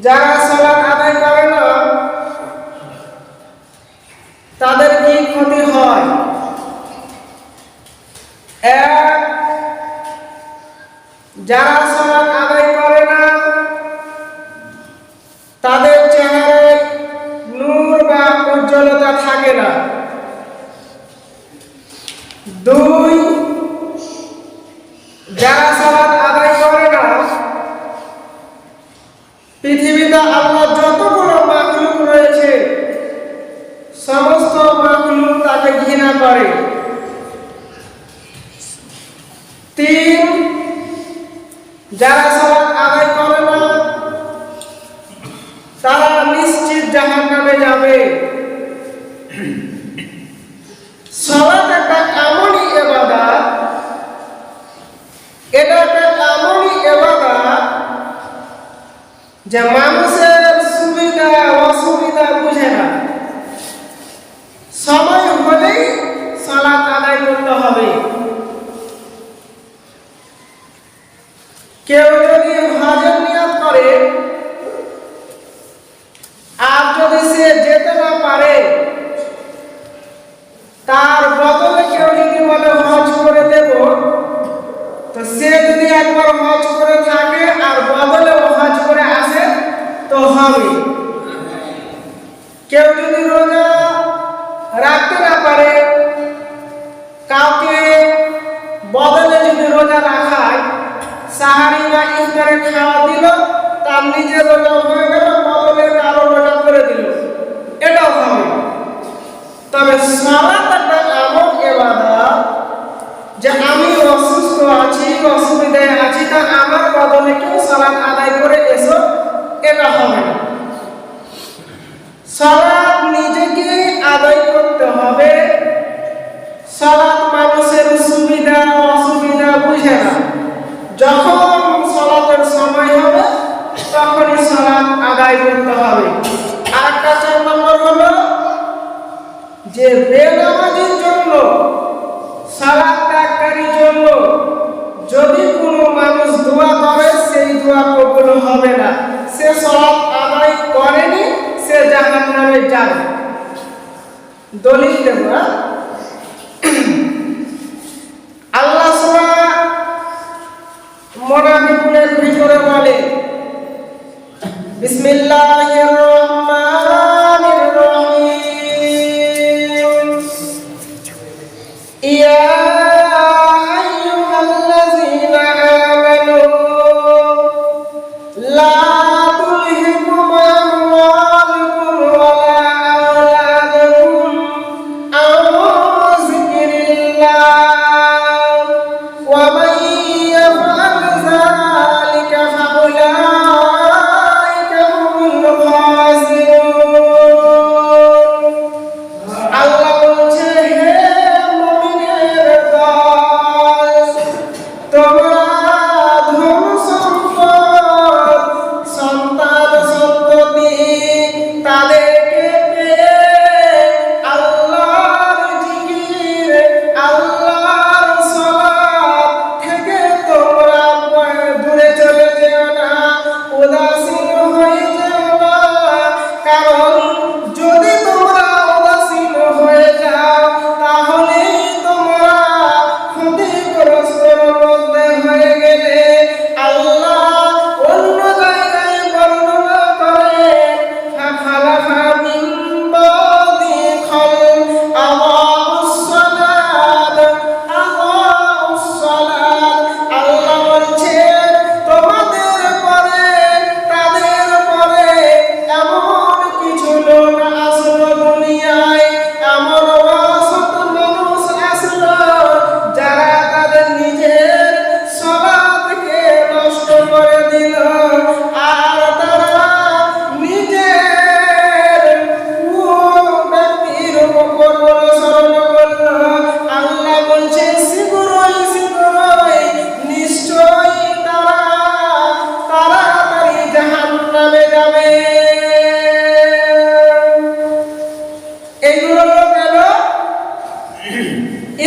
যারা সালাত আদায় করে না তাদের কি ক্ষতি হয়? এক, যারা সালাত আদায় করে না তাদের চেহারায় নূর বা উজ্জ্বলতা থাকে না। দুই, যারা সালাত আদায় করে না পৃথিবীতে আল্লাহ যতগুলো মাখলুক রয়েছে সমস্ত মাখলুক তাকে ঘৃণা করে। তিন, যারা সালাত আদায় করে না তারা নিশ্চিত জাহান্নামে যাবে। সালাত একটা এমনই ইবাদত, এটা একটা এমনই ইবাদত যে মানুষের সুবিধা অসুবিধা বুঝে না, সময় হলেই সালাত আদায় করতে হবে। কেউ যদি হজের নিয়ত করে আর যদি সে যেতে না পারে, তার বদলে কেউ যদি বলে হজ করে দেব, তো সে যদি একবার হজ করে থাকে আর বদলে হজ করে আসে তো হবে। কেউ যদি রোজা রাখতে না পারে, কাউকে বদলে যদি রোজা রাখায়, সাহারি বা ইফতারে খাওয়া দিল, তার নিজের রোজা হয়ে গেল, বদলে কারো রোজা করে দিল, এটাও হবে। তবে সালাত একটা এমন ইবাদত যে আমি অসুস্থ আছি, অসুবিধায় আছি, তা আমার বদলে কেউ সালাত আদায় করে এসো, এটা হবে না। সালাত নিজেকে আদায় করতে হবে। সালাত মানুষের সুবিধা অসুবিধা বুঝে না, যখন সালাতের সময় হবে তখনই সালাত আদায় করতে হবে। আর একটা 4 নম্বর হলো যে বেনামাজির জন্য, সালাত ত্যাগকারীর জন্য যদি কোনো মানুষ দোয়া করে সেই দোয়া কবুল হবে না। সে সালাত আদায় করেনি, সে জাহান্নামে যাবে। দলিল দেব। আল্লাহ সূরা মুনাফিকুনের ভিতরে বলে, বিসমিল্লাহির রহমানির রহিম, ইয়া আইয়ুহাল্লাযীনা আমানু লা তুলহিকুম আমওয়ালুকুম ওয়ালা আওলাদুকুম আন যিকরিল্লাহ ওয়া মান ইয়াফআল যালিকা ফাউলাইকা হুমুল খাসিরুন। আল্লাহ বলছে, হে মুমিনের দল, তোমরা ধন সম্পদ, সন্তান সন্ততি তাদেরকে পেয়ে আল্লাহর জিকির, আল্লাহর সালাত থেকে তোমরা দূরে চলে যেও না, উদাসীন হয়ে যেও না। কারণ যদি তোমরা উদাসীন হয়ে যাও তাহলে তোমরা ক্ষতিগ্রস্তের মধ্যে হয়ে গেলে। আল্লাহ অন্য জায়গায় বর্ণনা করেন, ফাখালাফা মিন বাদি খালফ আদাউস সালাত। আল্লাহ বলছেন, তোমাদের পরে, তাদের পরে এমন কিছু লোক আসলো দুনিয়ায়, এমন অসৎ মানুষ আসলো যারা তাদের নিজের সালাতকে নষ্ট করে দিল, আর তারা নিজের ব্যক্তির উপর অনুসরণ করল। আল্লাহ বলছে, শীঘ্রই শীঘ্রই নিশ্চয়ই তারা তাড়াতাড়ি জাহান্নামে যাবে। এগুলো গেল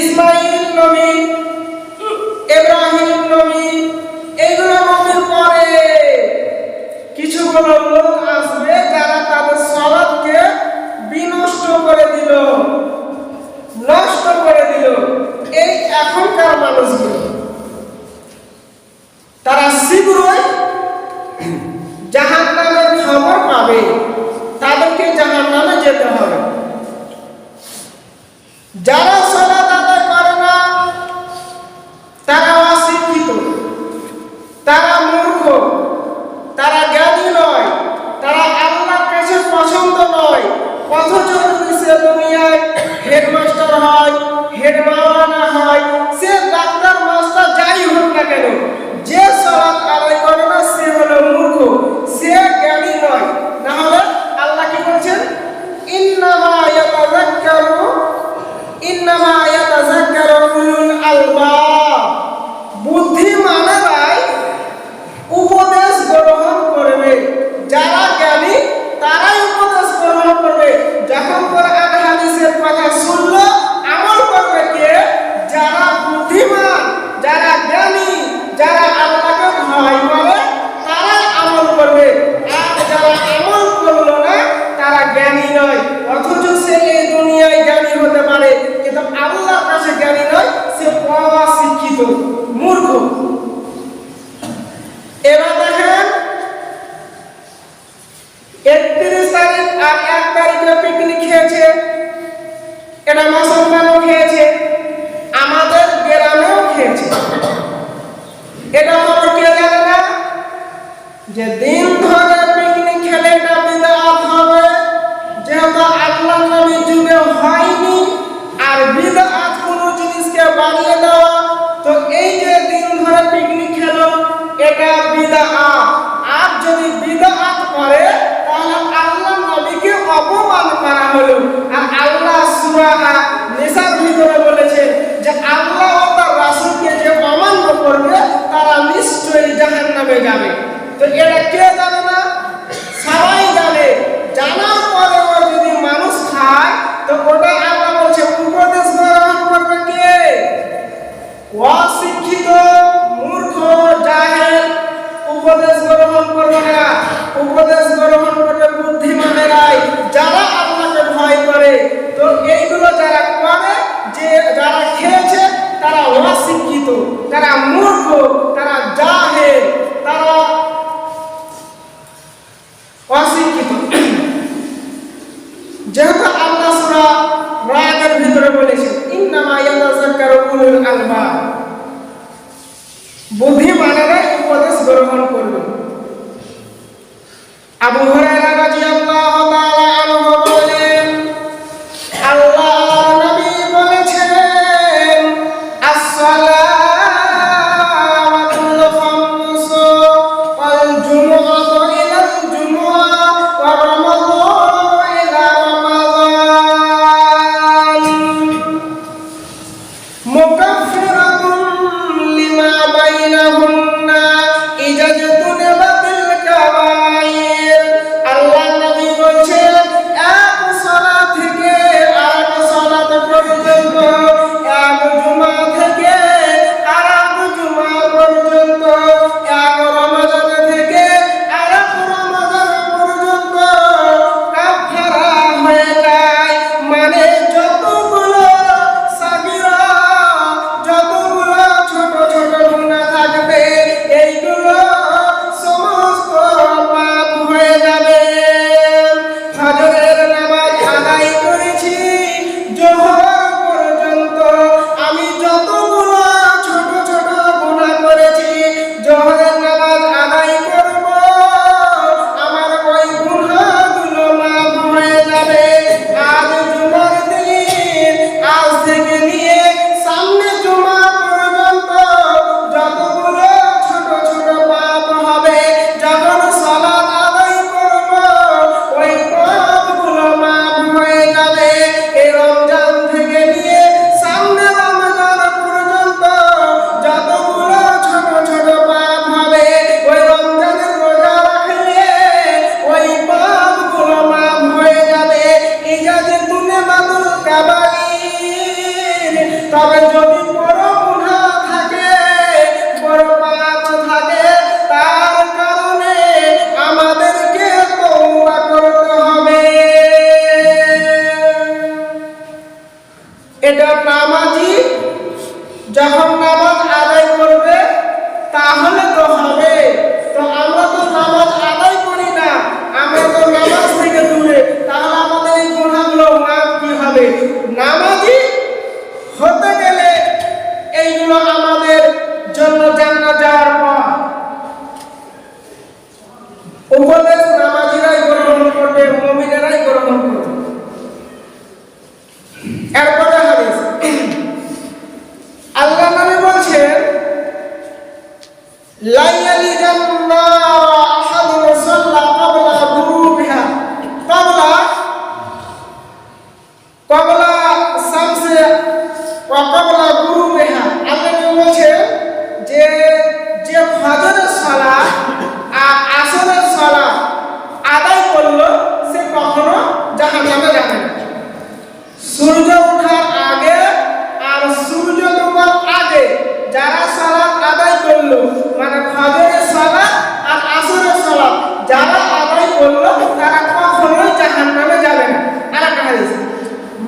ইসমাইল নবী, ইব্রাহিম নবী, এগুলো নবীর পরে কিছু কিছুগুলো লোক আসবে যারা তাদের সালাতকে বিনষ্ট করে দিল, নষ্ট করে দিল। এই এখনকার মানুষগুলো তারা শীঘ্রই জাহান্নামের খবর পাবে, তাদেরকে জাহান্নামে যেতে হবে। যারা সালাত আদায় করে না তারা অশিক্ষিত, তারা মূর্খ, তারা জ্ঞানী নয়, তারা আল্লাহর কাছে পছন্দ নয়। অথচ যদি সে দুনিয়ায় হেডমাস্টার হয়, হেড মাওলানা হয়, সে ডাক্তার মাস্টার যাই হোক না কেন, যে সালাত আদায় করে না সে হলো মূর্খ, সে জ্ঞানী নয়। না হলে আল্লাহ কি বলছেন? ইন্নামা ইয়াতাযাক্কারু উলুল আলবাব, বুদ্ধিমানেরাই উপদেশ গ্রহণ করবে। যারা জ্ঞানী তারাই উপদেশ গ্রহণ করবে। যখন কোরআন হাদিসের কথা শুনলো আমল করবে কে? যারা বুদ্ধিমান, যারা জ্ঞানী, যারা আল্লাহকে ভয় করে তারাই আমল করবে। আর যারা আমল করলো না তারা জ্ঞানী নয়। অথচ সে এই দুনিয়ায় জ্ঞানী হতে পারে, কিন্তু আল্লাহর কাছে জ্ঞানী নয়, সে অশিক্ষিত, মূর্খ। এবার দেখেন 31 তারিখ আর 1 তারিখে পিকনিক খেয়েছে, এটা মুসলমানও খেয়েছে, আমাদের গ্রামেও খেয়েছে। এটা খবর কে জানে না? যে দিন ধরে পিকনিক খেলে এটা বিদআত হবে, যেহেতু আল্লাহ নবীর যুগে হয়নি। আর বিদআত কোন জিনিসকে বানিয়ে দেওয়া, তো এই যে দিন ধরে পিকনিক খেলো এটা বিদআত। আর যদি বিদআত করে তাহলে আল্লাহ নবীকে অপমান করা হলো। আর আল্লাহ সূরা নিসার ভিতরে বলেছেন যে আল্লাহ ও তার রাসূলকে যে অমান্য করবে তারা নিশ্চয়ই জাহান্নামে যাবে। তো এটা কে জানে না? সবাই জানে। জানার পরেও যদি মানুষ খায় তো ওটা আল্লাহ বলছে উপদেশ গ্রহণ করবে কে? অশিক্ষিত, মূর্খ, জাহেল উপদেশ গ্রহণ করবে না। উপদেশ গ্রহণ করবে বুদ্ধিমানেরাই, যারা আল্লাহকে ভয় করে। তো এইগুলো যারা করে, যে যারা খেয়েছে তারা অশিক্ষিত, তারা মূর্খ, তারা জাহেল, তারা অশিক্ষিত। যেহেতু আল্লাহ সূরা রাদের ভিতরে বলেছেন ইন্নামা ইয়াতাযাক্কারু উলুল আলবাব, বুদ্ধিমানেরা উপদেশ গ্রহণ করবে। আবু হুরায়রা রাদিয়াল্লাহু তাআলা আনহু বলেন আল্লাহর নবী বলেছেন আসসালাওয়াতুল খামসু ওয়াল জুমআতু ইলাল জুমআ ওয়া রামাদানু ইলা রামাদান মুকাফফিরাতুন লিমা বাইনাহুন্না ইজা তুনিবাতিল কাবাইর। আল্লাহ নবী বলছেন এক সালাত থেকে আরেক সালাত পর্যন্ত, এক জুমা থেকে আরেক জুমা পর্যন্ত, এক রমজান থেকে আরেক রমজান পর্যন্ত কাফারা হয়ে যায়। মানে যতগুলো সাগীরা যখন নামাজ আদায় করবে তাহলে তো হবে। তো আমরা তো নামাজ আদায় করি না, আমরা তো নামাজ থেকে দূরে, তাহলে আমাদের এই গুনাহগুলো মাফ কি হবে? নামাজি হতে গেলে এইগুলো আমাদের জন্য জান্নাত যাওয়ার পথ। উপদেশ নামাজিরাই গ্রহণ করবে, মুমিনেরাই গ্রহণ করবে। এরপরে হাদিস আল্লাহ নবী বলছেন, লা ইয়ালিজান্না আহাদুন সাল্লা ক্বাবলা গুরুবিহা ক্বাবলা শামসি ওয়া ক্বাবলা গুরুবিহা। আল্লাহ নবী বলছেন যে ফজরের সালাত আর আসরের সালাত আদায় করলো সে কখনো জাহান্নামে যাবে না। সূর্য ওঠার আগে আর সূর্য ডোবার আগে যারা সালাত আদায় করলো, মানে ফজরের সালাত আর আসরের সালাত যারা আদায় করলো তারা কখনোই জাহান্নামে যাবে না। আরেকটা হাদিস,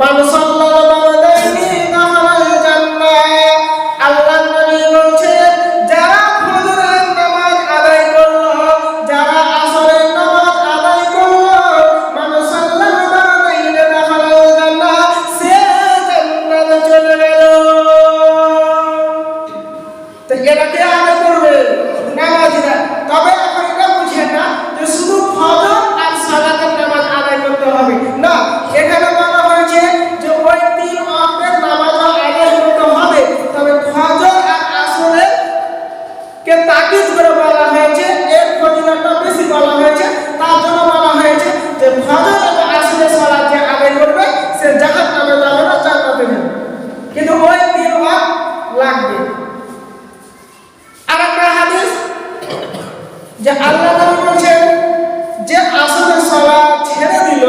মান সাল্লাল্লাহু আলাইহি দাখালাল জান্নাহ। আল্লাহর নবী বলছেন, যারা ফজরের নামাজ আদায় করলো, যারা আসরের নামাজ আদায় করলো, মান সাল্লাল্লাহু আলাইহি দাখালাল জান্নাহ, সে জান্নাতে চলে গেল। তো এটা কে আদায় করবে? নামাজিরা। তবে এখন এটা বুঝেন না যে শুধু ফজর আর সালাতের নামাজ আদায় করতে হবে না, এখানে বলা হয়েছে যে ওই তিন ওয়াক্তের নামাজ আদায় করতে হবে। তবে ফজর আর আসরের কে তাকিদ করে বলা হয়েছে, এর ফজিলতটা বেশি বলা হয়েছে। তার জন্য বলা হয়েছে যে ফজর এবং আসরের সালাত যে আদায় করবে সে জাহান্নামে যাবে না, জান্নাতে যাবে। কিন্তু ওই তিন ওয়াক্ত লাগবে। আরেকটা হাদিস যে আল্লাহ নবী বলেছেন, যে আসরের সালাত ছেড়ে দিল,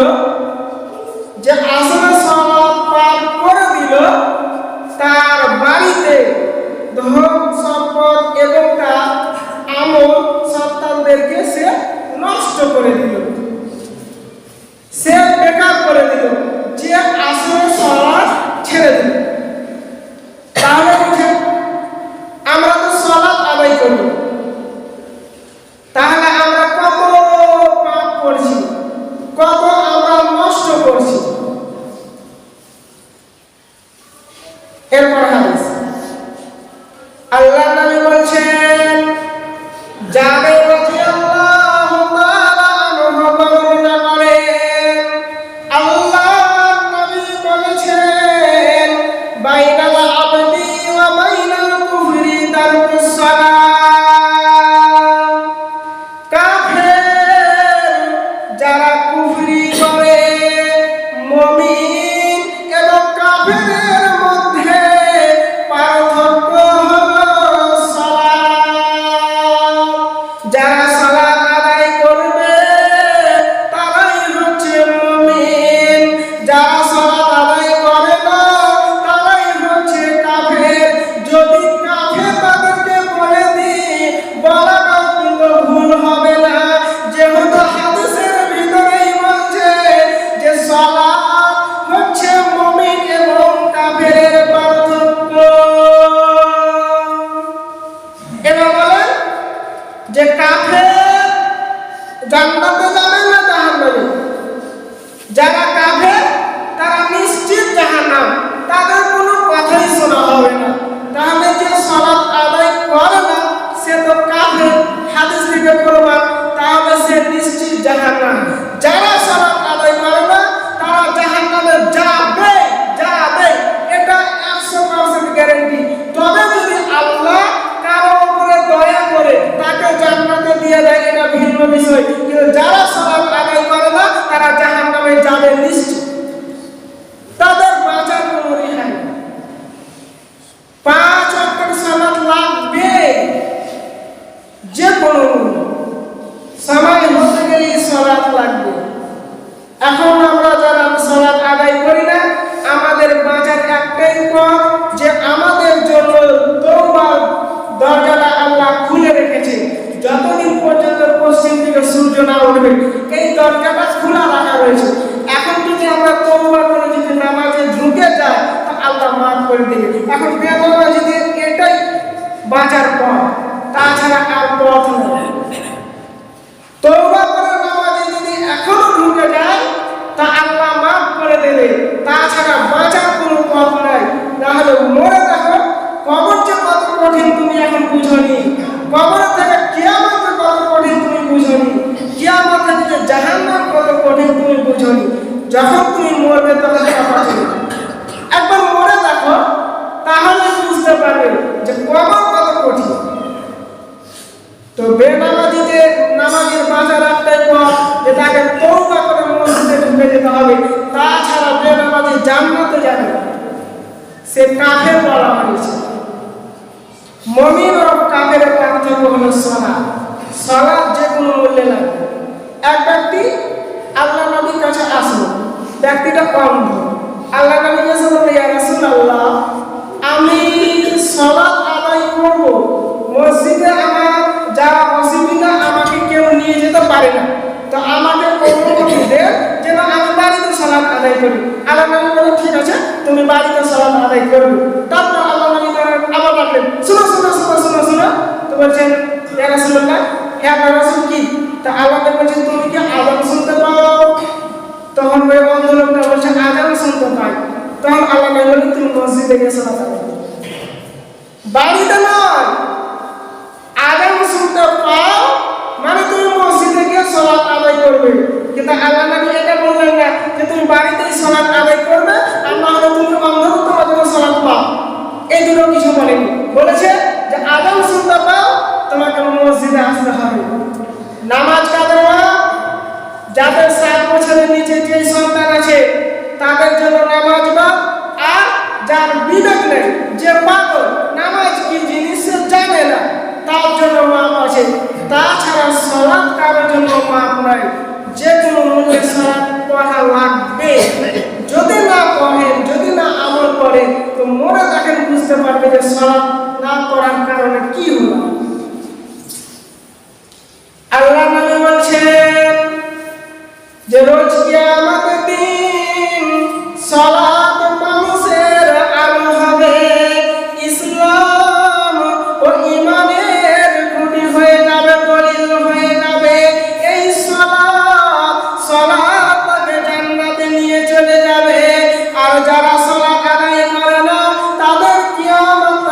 যে আসরের সালাত পার করে দিল, তার বাড়িতে ধন সম্পদ এবং তার আমল সন্তানদেরকে সে নষ্ট করে দিল, সে বেকার করে দিল, যে আসরের সালাত ছেড়ে দিল। তাহলে বুঝেন, আমরা তো সালাত আদায় করি, তাহলে আমরা কত পাপ করছি, কত আমরা নষ্ট করছি। এরপর হাদিস আল্লাহ নবী বলছেন, জাবের রাদিয়াল্লাহু তাআলা আনহু বর্ণনা করেন, আল্লাহ নবী বলেছেন, বাইনাল আবদি ওয়া বাইনাল কুফরি তারকুস সালাত। কাফের যারা কুফরি করে, মুমিন এবং কাফেরের মধ্যে পার্থক্য হলো সালাত। যারা সালাত আদায় করবে তারাই হচ্ছে মুমিন, যারা সালাত আদায় করে না তারাই হচ্ছে কাফের। যদি কাফের তাদেরকে বলে দিই, বলাটাও কিন্তু ভুল হবে না, যেহেতু হাদিসের ভিতরেই বলছে যে সালাত হচ্ছে মুমিন এবং কাফেরের পার্থক্য। এবার বলেন যে কাফের জান্নাতে যাবে না জাহান্নামে? যারা কাফের তারা নিশ্চিত জাহান্নাম, তাদের কোনো কথাই শোনা হবে না। তাহলে যে সালাত আদায় করে না সে তো কাফের, হাদিস থেকে প্রমাণ, তাহলে সে নিশ্চিত জাহান্নাম। যারা সালাত আদায় করে না তারা জাহান্নামে যাবে, এটা 100% গ্যারান্টি। তবে যদি আল্লাহ কারো উপরে দয়া করে তাকে জান্নাতে দিয়ে দেয়, এটা ভিন্ন বিষয়। কিন্তু যারা সালাত আদায় করে না তারা জাহান্নামে যাবে নিশ্চিত, তাদের বাঁচার কোনো রেহাই নেই। 5 ওয়াক্তের সালাত লাগবে, যে কোনো সময় হতে গেলেই সালাত লাগবে। এখন আমরা যারা সালাত আদায় করি না, আমাদের বাঁচার একটাই পথ যে আমাদের জন্য তওবার দরজাটা আল্লাহ খুলে রেখেছে। যতদিন পর্যন্ত পশ্চিম দিকে সূর্য না উঠবে এই দরজাটা খোলা রাখা রয়েছে। এখন যদি আমরা তওবা করে যদি নামাজে ঢুকে যাই তো আল্লাহ মাফ করে দেবে। এখন বেনামাজিদের বাঁচার পথ, তাছাড়া আর পথ নেই। তওবা করে নামাজে যদি এখনো ঢুকে যায় তা আল্লাহ মাফ করে দেবে, তাছাড়া বাঁচার কোনো পথ নাই। তাহলে মরে দেখো, কবর যে কত কঠিন তুমি এখন বুঝোনি, কবর থেকে কিয়ামত কত কঠিন তুমি বুঝোনি, কিয়ামত থেকে জাহান্নাম কত কঠিন তুমি বুঝোনি। যখন তুমি মরবে তখন কথা চলবে, একবার মরে দেখো, তাহলে বুঝতে পারবে যে কবর কত কঠিন। তো বেনামাজিতে নামাজের বাজার একটাই পথ, যে তাকে তওবা করে মসজিদে ঢুকে যেতে হবে, তাছাড়া বেনামাজি জান্নাতে যাবে না, সে কাফের বলা হয়েছে। মুমিন ও কাফেরের পার্থক্য হলো সালাত। সালাত যে কোনো মূল্যে লাগবে। এক ব্যক্তি আল্লাহ নবীর কাছে আসলো, ব্যক্তিটা অন্ধ। আল্লাহ নবী কাছে বলল, ইয়া রাসূলুল্লাহ, আমি সালাত আদায় করব, মসজিদে আমার যা অসুবিধা, আমাকে কেউ নিয়ে যেতে পারে না, তো আমাকে অনুমতি দেন যেন আমি বাড়িতে সালাত আদায় করি। আল্লাহ নবী বললেন, ঠিক আছে, তুমি বাড়িতে সালাত আদায় করবে। তারপর আল্লাহ নবী আবার ডাকলেন, শুনো শুনো শুনো শুনো শুনো। তো বলছেন, ইয়া রাসূলুল্লাহ, হে আল্লাহর রাসূল, কি? তা আল্লাহ নবী বলছেন, তুমি কি আযান শুনতে পাও? তখন ওই অন্ধ লোকটা বলছে, আযান শুনতে পাই। তখন আল্লাহ নবী বললেন, তুমি মসজিদে গিয়ে সালাত আদায় করো, বাড়িতে নয়। আযান শুনতে পাও মানে তুমি মসজিদে গিয়ে সালাত আদায় করবে। কিন্তু আল্লাহ নবী এটা বললেন না যে তুমি বাড়িতেই সালাত আদায় করবে, আর না হলে তুমি অন্ধ তোমার জন্য সালাত পাও। এই দুটো কিছু বলেনি, বলেছে যে আযান শুনতে পাও, তোমাকে মসজিদে আসতে হবে। নামাজ কাদের মা? যাদের 7 বছরের নিচে যে সন্তান আছে তাদের জন্য নামাজ বা, আর যার বিবেক নেই, যে পাগল, নামাজ কি জিনিস জানে না, তার জন্য মাপ আছে। তাছাড়া সালাত কারোর জন্য মাপ নাই। যে কোনো মূল্যে সালাত পড়া লাগবে। যদি না পড়েন, যদি না আমল করেন, তো মরে দেখেন বুঝতে পারবে যে সালাত না পড়ার কারণে কি হলো। আল্লাহ নবী বলছেন যে রোজ কিয়ামতের দিন সালাত মানুষের আলো হবে, ইসলাম ও ঈমানের খুঁটি হয়ে যাবে, দলিল হয়ে যাবে। এই সালাত তাকে জান্নাতে নিয়ে চলে যাবে। আর যারা সালাত আদায় করে না, তাদের কিয়ামত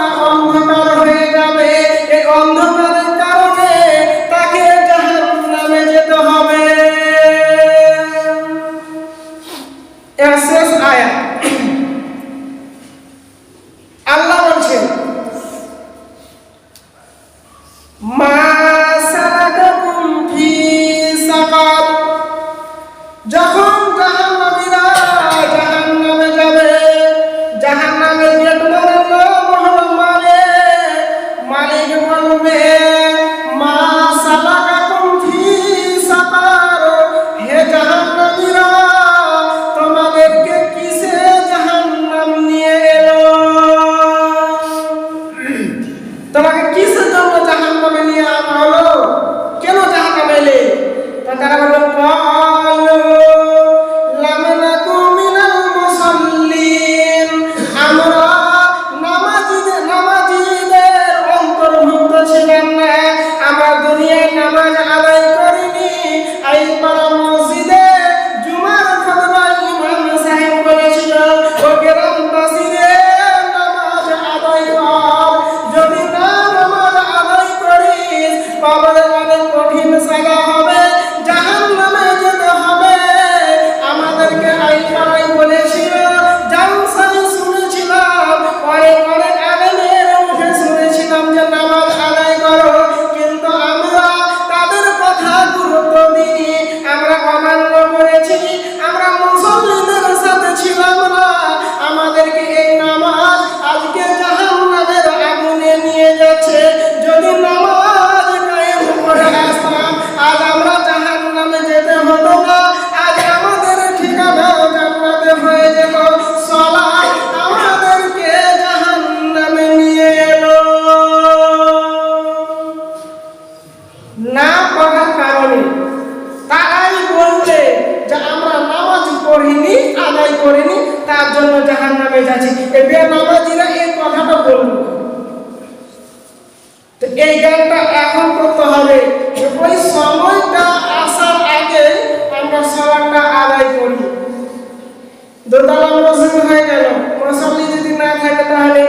দোতলা মসজিদ হয়ে গেল, মুসল্লি যদি না থাকে তাহলে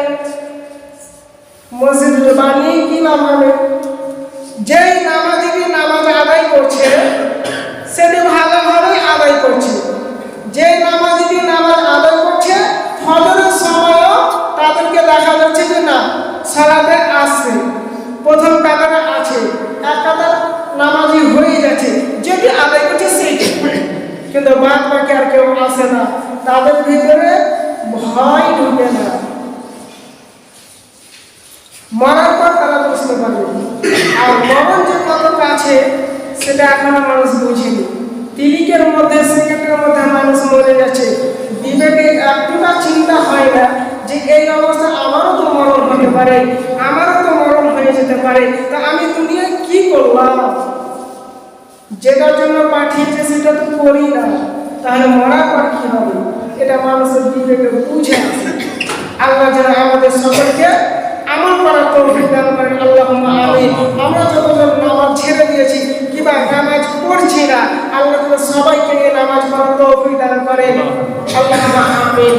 মসজিদ বানিয়ে কি লাভ হবে? যেই নামাজি নামাজ আদায় করছে সেটি ভালোভাবে আদায় করছে। যে নামাজি নামাজ আদায় করছে ফজরের সময়ও তাদেরকে দেখা যাচ্ছে যে না সালাতে আসছে, প্রথম কাতারে আছে, এক কাতার নামাজি হয়ে যাচ্ছে, যেটি আদায় করছে সেইটি। কিন্তু বাদ বাকি আর কেউ আসে না, তাদের ভিতরে ভয় ঢুকে না। মরার পর তারা বুঝতে পারবে, আর মরণ যে কত কাছে সেটা এখনো মানুষ বুঝেনি। তিরিকের মধ্যে সেকেন্ডের মধ্যে মানুষ মরে যাচ্ছে, বিবেকে একটুটা চিন্তা হয় না যে এই অবস্থা আমারও তো মরণ হতে পারে, আমারও তো মরণ হয়ে যেতে পারে, তা আমি দুনিয়ায় কি করলাম? যেটার জন্য পাঠিয়েছে সেটা তো করি না, তাহলে মরার পর কি হবে? এটা মানুষের বিবেকে বুঝে আছে। আল্লাহ যেন আমাদের সকলকে আমল করার তৌফিক দান করেন, আল্লাহুম্মা আমিন। আমরা যতজন নামাজ ছেড়ে দিয়েছি কিংবা নামাজ পড়ছি না, আল্লাহ যেন সবাইকে নিয়ে নামাজ পড়ার তৌফিক দান করেন, আল্লাহুম্মা আমিন।